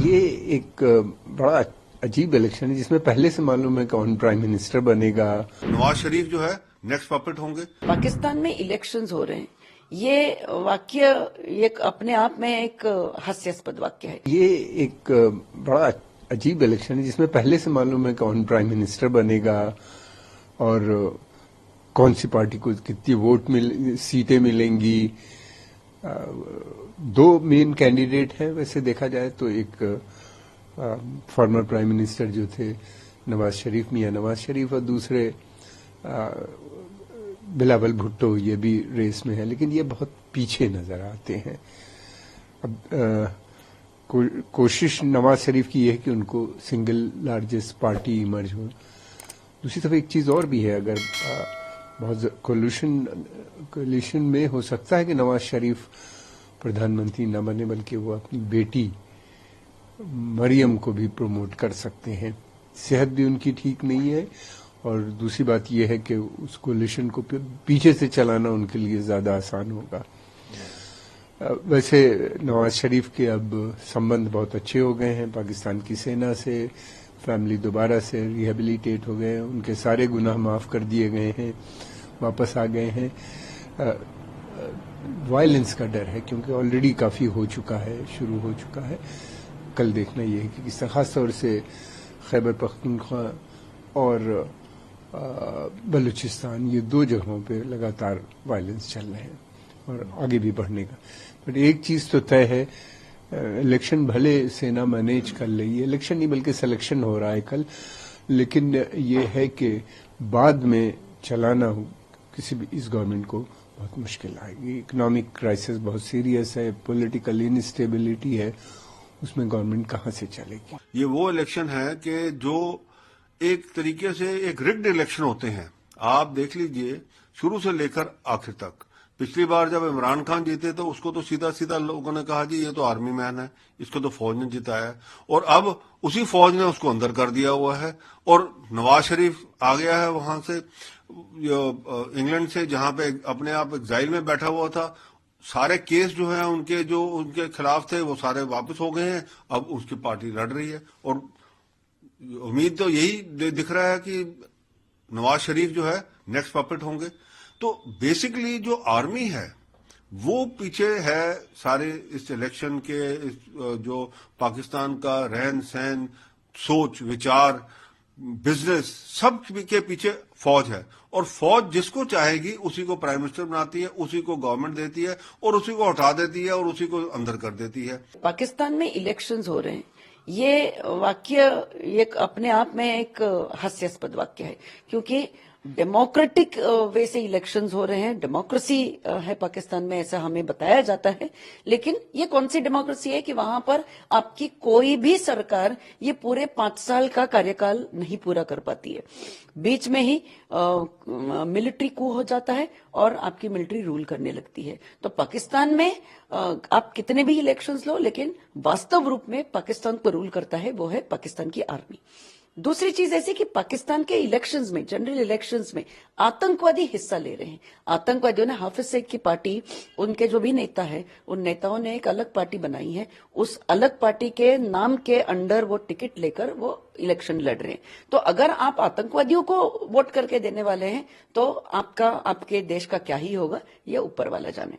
یہ ایک بڑا عجیب الیکشن ہے جس میں پہلے سے معلوم ہے کون پرائم منسٹر بنے گا. نواز شریف جو ہے نیکسٹ پپٹ ہوں گے. پاکستان میں الیکشنز ہو رہے ہیں، یہ واقعہ ایک اپنے آپ میں ایک ہاسیاسپد واقعہ ہے. یہ ایک بڑا عجیب الیکشن ہے جس میں پہلے سے معلوم ہے کون پرائم منسٹر بنے گا اور کون سی پارٹی کو کتنی سیٹیں ملیں گی. دو مین کینڈیڈیٹ ہیں ویسے دیکھا جائے تو، ایک فارمر پرائم منسٹر جو تھے نواز شریف، میاں نواز شریف، اور دوسرے بلاول بھٹو، یہ بھی ریس میں ہے لیکن یہ بہت پیچھے نظر آتے ہیں. اب کوشش نواز شریف کی یہ ہے کہ ان کو سنگل لارجسٹ پارٹی ایمرج ہو. دوسری طرف ایک چیز اور بھی ہے، اگر بہت کولیشن میں ہو سکتا ہے کہ نواز شریف پردھان منتری نہ بنے بلکہ وہ اپنی بیٹی مریم کو بھی پروموٹ کر سکتے ہیں. صحت بھی ان کی ٹھیک نہیں ہے، اور دوسری بات یہ ہے کہ اس کولیشن کو پیچھے سے چلانا ان کے لیے زیادہ آسان ہوگا. ویسے نواز شریف کے اب سمبند بہت اچھے ہو گئے ہیں پاکستان کی سینا سے، فیملی دوبارہ سے ریہیبلیٹیٹ ہو گئے ہیں، ان کے سارے گناہ معاف کر دیے گئے ہیں، واپس آ گئے ہیں. وائلنس کا ڈر ہے کیونکہ آلریڈی کافی ہو چکا ہے، شروع ہو چکا ہے. کل دیکھنا یہ ہے کہ کس طرح، خاص طور سے خیبر پختونخوا اور بلوچستان، یہ دو جگہوں پہ لگاتار وائلنس چل رہے ہیں اور آگے بھی بڑھنے کا. بٹ ایک چیز تو طے ہے، الیکشن بھلے سینا مینیج کر رہی ہے، الیکشن نہیں بلکہ سلیکشن ہو رہا ہے کل، لیکن یہ ہے کہ بعد میں چلانا کسی بھی اس گورنمنٹ کو بہت مشکل آئے گی. اکنامک کرائسس بہت سیریس ہے، پولیٹیکل انسٹیبلٹی ہے، اس میں گورنمنٹ کہاں سے چلے گی. یہ وہ الیکشن ہے کہ جو ایک طریقے سے ایک رگڈ الیکشن ہوتے ہیں. آپ دیکھ لیجئے شروع سے لے کر آخر تک. پچھلی بار جب عمران خان جیتے تو اس کو تو سیدھا لوگوں نے کہا جی یہ تو آرمی مین ہے، اس کو تو فوج نے جتایا ہے، اور اب اسی فوج نے اس کو اندر کر دیا ہوا ہے. اور نواز شریف آ گیا ہے وہاں سے، انگلینڈ سے، جہاں پہ اپنے آپ ایگزائل میں بیٹھا ہوا تھا. سارے کیس جو ہیں ان کے خلاف تھے وہ سارے واپس ہو گئے ہیں. اب اس کی پارٹی لڑ رہی ہے، اور امید تو یہی دکھ رہا ہے کہ نواز شریف جو ہے نیکسٹ پپٹ ہوں گے. تو بیسیکلی جو آرمی ہے وہ پیچھے ہے سارے اس الیکشن کے. جو پاکستان کا رہن سہن، سوچ وچار، بزنس، سب کے پیچھے فوج ہے. اور فوج جس کو چاہے گی اسی کو پرائم منسٹر بناتی ہے، اسی کو گورنمنٹ دیتی ہے، اور اسی کو ہٹا دیتی ہے، اور اسی کو اندر کر دیتی ہے. پاکستان میں الیکشنز ہو رہے ہیں، یہ واقعہ ایک اپنے آپ میں ایک ہاسیاسپد واقعہ ہے، کیونکہ ڈیموکریٹک وے سے الیکشنز ہو رہے ہیں. ڈیموکریسی ہے پاکستان میں، ایسا ہمیں بتایا جاتا ہے، لیکن یہ کون سی ڈیموکریسی ہے کہ وہاں پر آپ کی کوئی بھی سرکار یہ پورے 5 سال کا کاریہ نہیں پورا کر پاتی ہے. بیچ میں ہی ملٹری کو ہو جاتا ہے اور آپ کی ملٹری رول کرنے لگتی ہے. تو پاکستان میں آپ کتنے بھی الیکشنز لو، لیکن واستو روپ میں پاکستان کو رول کرتا ہے وہ ہے پاکستان کی آرمی. دوسری چیز ایسی کہ پاکستان کے الیکشنز میں، جنرل الیکشنز میں آتنکوادی حصہ لے رہے ہیں. آتنکوادیوں نے حافظ سعید کی پارٹی، ان کے جو بھی نیتا ہے، ان نیتاؤں نے ایک الگ پارٹی بنائی ہے. اس الگ پارٹی کے نام کے انڈر وہ ٹکٹ لے کر وہ الیکشن لڑ رہے ہیں. تو اگر آپ آتنکوادیوں کو ووٹ کر کے دینے والے ہیں تو آپ کے دیش کا کیا ہی ہوگا، یہ اوپر والا جانے.